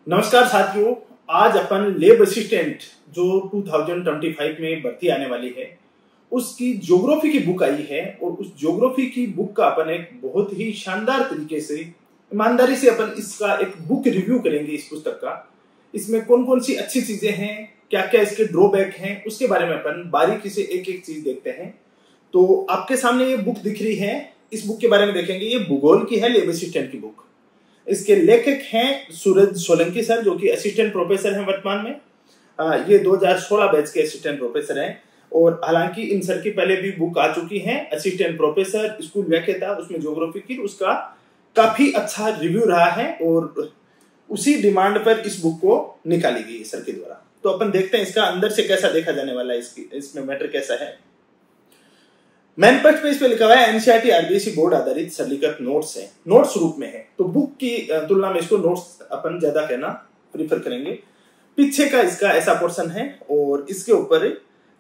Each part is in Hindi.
नमस्कार साथियों, आज अपन लेब असिस्टेंट जो 2025 में भर्ती आने वाली है उसकी ज्योग्राफी की बुक आई है और उस ज्योग्राफी की बुक का अपन एक बहुत ही शानदार तरीके से ईमानदारी से अपन इसका एक बुक रिव्यू करेंगे। इस पुस्तक का इसमें कौन कौन सी अच्छी चीजें हैं, क्या क्या इसके ड्रॉबैक हैं, उसके बारे में अपन बारीकी से एक एक चीज देखते हैं। तो आपके सामने ये बुक दिख रही है, इस बुक के बारे में देखेंगे। ये भूगोल की है, लेब असिस्टेंट की बुक। इसके लेखक हैं सूरज सोलंकी सर, जो कि असिस्टेंट प्रोफेसर हैं वर्तमान में। ये 2016 बैच के असिस्टेंट प्रोफेसर हैं और हालांकि इन सर की पहले भी बुक आ चुकी है, असिस्टेंट प्रोफेसर स्कूल व्याख्याता, उसमें ज्योग्राफी की, उसका काफी अच्छा रिव्यू रहा है और उसी डिमांड पर इस बुक को निकाली गई है सर के द्वारा। तो अपन देखते हैं इसका अंदर से कैसा देखा जाने वाला है, इसमें मैटर कैसा है। मैन पक्ष पे इस पे लिखा हुआ है एनसीईआरटी आरबीएसई बोर्ड आधारित सरलीकृत नोट्स है, नोट्स रूप में है। तो बुक की तुलना में इसको नोट्स अपन ज्यादा कहना प्रीफर करेंगे। पीछे का इसका ऐसा पोर्शन है और इसके ऊपर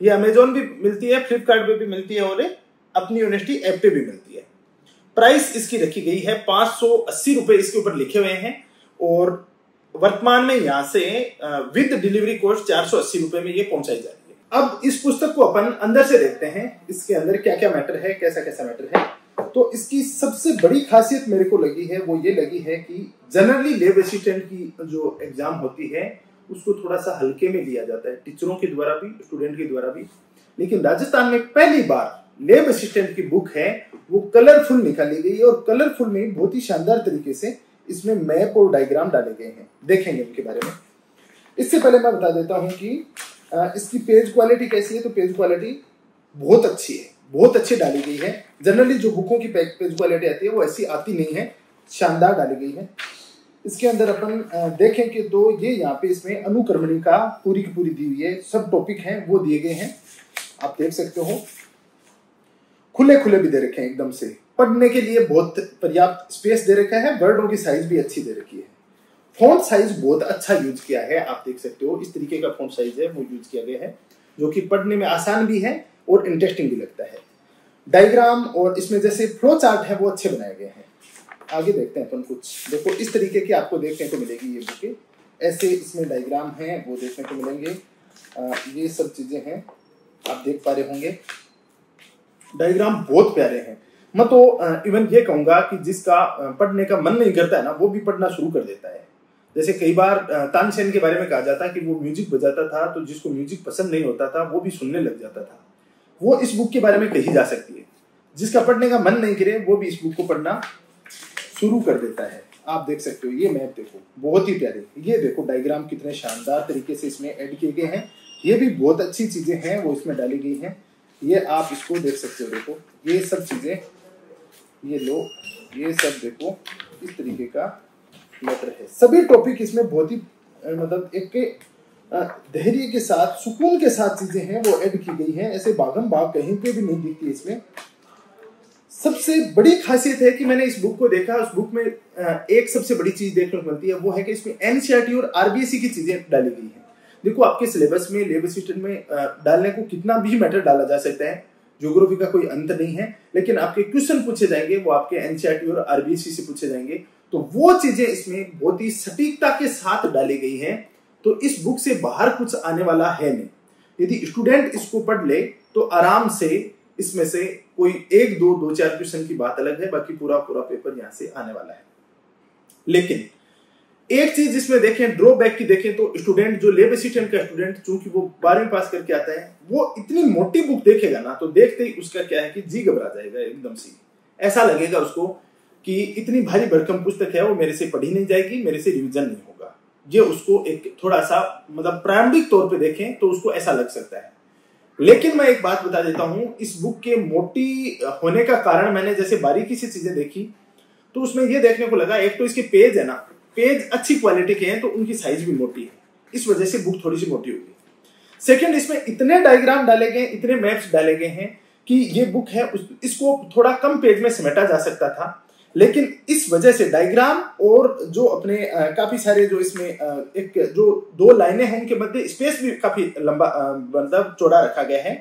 ये अमेजोन भी मिलती है, फ्लिपकार्ट पे भी मिलती है और अपनी यूनिवर्सिटी ऐप पे भी मिलती है। प्राइस इसकी रखी गई है 580 रुपए इसके ऊपर लिखे हुए हैं और वर्तमान में यहाँ से विद डिलीवरी कॉस्ट 480 रुपए में ये पहुंचाई जा रही है। अब इस पुस्तक को अपन अंदर से देखते हैं, इसके अंदर क्या क्या मैटर है, कैसा कैसा मैटर है। तो इसकी सबसे बड़ी खासियत मेरे को लगी है वो ये लगी है कि जनरली लेब असिस्टेंट की जो एग्जाम होती है उसको थोड़ा सा हल्के में लिया जाता है, टीचरों के द्वारा भी, स्टूडेंट के द्वारा भी। लेकिन राजस्थान में पहली बार लेब असिस्टेंट की बुक है वो कलरफुल निकाली गई है और कलरफुल में बहुत ही शानदार तरीके से इसमें मैप और डायग्राम डाले गए हैं। देखेंगे इनके बारे में। इससे पहले मैं बता देता हूं कि इसकी पेज क्वालिटी कैसी है। तो पेज क्वालिटी बहुत अच्छी है, बहुत अच्छी डाली गई है। जनरली जो बुकों की पेज क्वालिटी आती है वो ऐसी आती नहीं है, शानदार डाली गई है। इसके अंदर अपन देखें कि तो ये यहाँ पे इसमें अनुक्रमणी का पूरी की पूरी दी हुई है, सब टॉपिक हैं वो दिए गए हैं, आप देख सकते हो। खुले खुले भी दे रखे हैं एकदम से, पढ़ने के लिए बहुत पर्याप्त स्पेस दे रखा है। वर्डों की साइज भी अच्छी दे रखी है। फॉन्ट साइज बहुत अच्छा यूज किया है, आप देख सकते हो। इस तरीके का फॉन्ट साइज है वो यूज किया गया है, जो कि पढ़ने में आसान भी है और इंटरेस्टिंग भी लगता है। डायग्राम और इसमें जैसे फ्लो चार्ट है वो अच्छे बनाए गए हैं। आगे देखते हैं अपन कुछ। देखो इस तरीके की आपको देखने को मिलेगी ये बुकें, ऐसे इसमें डायग्राम है वो देखने को मिलेंगे। ये सब चीजें हैं, आप देख पा रहे होंगे। डायग्राम बहुत प्यारे हैं। मैं तो इवन ये कहूंगा कि जिसका पढ़ने का मन नहीं करता है ना, वो भी पढ़ना शुरू कर देता है। जैसे कई बार तानसेन के बारे में कहा जाता है कि वो म्यूजिक बजाता था तो जिसको म्यूजिक पसंद नहीं होता था वो भी सुनने लग जाता था। वो इस बुक के बारे में कही जा सकती है। जिसका पढ़ने का मन नहीं करे वो भी इस बुक को पढ़ना शुरू कर देता है। आप देख सकते हो ये मैप देखो, बहुत ही प्यारे। ये देखो डायग्राम कितने शानदार तरीके से इसमें ऐड किए गए हैं। ये भी बहुत अच्छी चीजें हैं वो इसमें डाली गई हैं। ये आप इसको देख सकते हो। देखो ये सब चीजें, ये लो, ये सब देखो इस तरीके का मैटर है। सभी टॉपिक इसमें बहुत ही मतलब एक धैर्य के साथ, सुकून के साथ चीजें हैं वो ऐड की गई हैं। ऐसे भागम भाग कहीं पे भी नहीं दिखती इसमें। सबसे बड़ी खासियत है कि मैंने इस बुक को देखा, उस बुक में एक सबसे बड़ी चीज देखने को मिलती है वो है कि इसमें एनसीईआरटी और आरबीएसई की चीजें डाली गई है। देखो आपके सिलेबस में लेब असिस्टेंट में डालने को कितना भी मैटर डाला जा सकता है, ज्योग्राफी का कोई अंत नहीं है। लेकिन आपके क्वेश्चन पूछे जाएंगे वो आपके एनसीईआरटी और आरबीएसई से पूछे जाएंगे, तो वो चीजें इसमें बहुत ही सटीकता के साथ डाली गई हैं। तो इस बुक से बाहर कुछ आने वाला है नहीं। यदि स्टूडेंट इसको पढ़ ले तो आराम से इसमें से कोई एक दो चार क्वेश्चन की बात अलग है, बाकी पूरा पेपर यहां से आने वाला है। लेकिन एक चीज इसमें देखें, ड्रॉबैक की देखें तो स्टूडेंट जो लेब असिस्टेंट का स्टूडेंट, चूंकि वो 12वीं पास करके आता है, वो इतनी मोटी बुक देखेगा ना तो देखते ही उसका क्या है कि जी घबरा जाएगा एकदम से। ऐसा लगेगा उसको कि इतनी भारी भरकम पुस्तक है, वो मेरे से पढ़ी नहीं जाएगी, मेरे से रिवीजन नहीं होगा। ये उसको एक थोड़ा सा मतलब प्रारंभिक तौर पे देखें तो उसको ऐसा लग सकता है। लेकिन मैं एक बात बता देता हूं, इस बुक के मोटी होने का कारण मैंने जैसे बारीकी से चीजें देखी तो उसमें ये देखने को लगा, एक तो इसके पेज है ना, पेज अच्छी क्वालिटी के हैं तो उनकी साइज भी मोटी है, इस वजह से बुक थोड़ी सी मोटी होगी। सेकंड, इसमें इतने डायग्राम डाले गए, इतने मैप्स डाले गए हैं कि ये बुक है इसको थोड़ा कम पेज में समेटा जा सकता था। लेकिन इस वजह से डायग्राम और जो अपने काफी सारे जो इसमें एक जो दो लाइनें हैं उनके मध्य स्पेस भी काफी लंबा मतलब चौड़ा रखा गया है।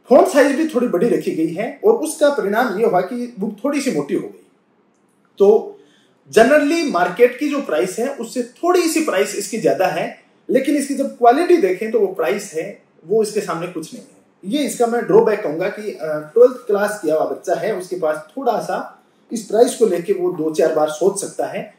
फॉन्ट साइज भी थोड़ी बड़ी रखी गई है और उसका परिणाम ये हुआ कि बुक थोड़ी सी मोटी हो गई। तो जनरली मार्केट की जो प्राइस है उससे थोड़ी सी प्राइस इसकी ज्यादा है, लेकिन इसकी जब क्वालिटी देखें तो वो प्राइस है वो इसके सामने कुछ नहीं है। ये इसका मैं ड्रॉबैक कहूंगा कि 12th क्लास किया हुआ बच्चा है, उसके पास थोड़ा सा इस प्राइस को लेके वो 2-4 बार सोच सकता है।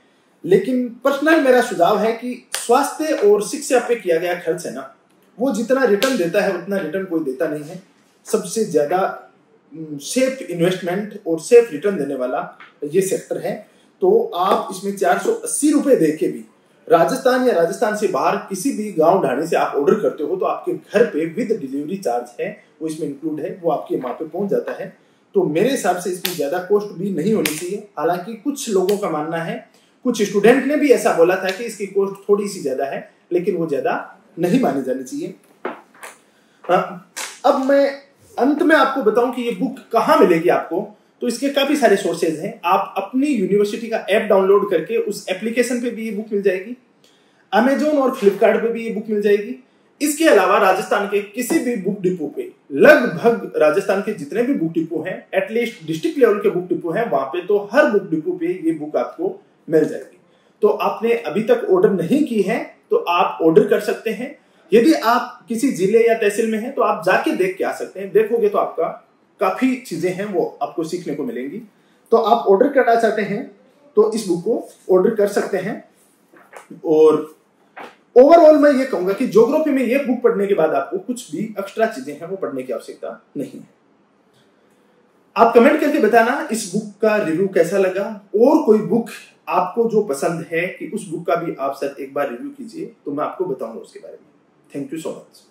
लेकिन पर्सनल मेरा सुझाव है कि स्वास्थ्य और शिक्षा पे किया गया खर्च है ना, वो जितना रिटर्न देता है उतना रिटर्न कोई देता नहीं है। सबसे ज्यादा सेफ इन्वेस्टमेंट और सेफ रिटर्न देने वाला ये सेक्टर है। तो आप इसमें 480 रुपए दे के भी राजस्थान या राजस्थान से बाहर किसी भी गांव ढाणी से आप ऑर्डर करते हो तो आपके घर पे विद डिलीवरी चार्ज है वो इसमें इंक्लूड है, वो आपके वहां पे पहुंच जाता है। तो मेरे हिसाब से इसमें ज्यादा कॉस्ट भी नहीं होनी चाहिए। हालांकि कुछ लोगों का मानना है, कुछ स्टूडेंट ने भी ऐसा बोला था कि इसकी कॉस्ट थोड़ी सी ज्यादा है, लेकिन वो ज्यादा नहीं मानी जानी चाहिए। अब मैं अंत में आपको बताऊं कि ये बुक कहां मिलेगी आपको। तो इसके काफी सारे सोर्सेज हैं। आप अपनी यूनिवर्सिटी का ऐप डाउनलोड करके उस एप्लीकेशन पे भी ये बुक मिल जाएगी, अमेजोन और फ्लिपकार्ट पे भी ये बुक मिल जाएगी। इसके अलावा राजस्थान के किसी भी बुक डिपो पे, लगभग राजस्थान के जितने भी बुक डिपो हैं, एटलीस्ट डिस्ट्रिक्ट लेवल के बुक डिपो हैं, वहां पे तो हर बुक डिपो पे ये बुक आपको मिल जाएगी। तो आपने अभी तक ऑर्डर नहीं की है तो आप ऑर्डर कर सकते हैं। यदि आप किसी जिले या तहसील में हैं तो आप जाके देख के आ सकते हैं। देखोगे तो आपका काफी चीजें हैं वो आपको सीखने को मिलेंगी। तो आप ऑर्डर करना चाहते हैं तो इस बुक को ऑर्डर कर सकते हैं। और ओवरऑल मैं ये कहूंगा कि ज्योग्राफी में ये बुक पढ़ने के बाद आपको कुछ भी एक्स्ट्रा चीजें हैं वो पढ़ने की आवश्यकता नहीं है। आप कमेंट करके बताना इस बुक का रिव्यू कैसा लगा, और कोई बुक आपको जो पसंद है कि उस बुक का भी आप सर एक बार रिव्यू कीजिए तो मैं आपको बताऊंगा उसके बारे में। Thank you so much.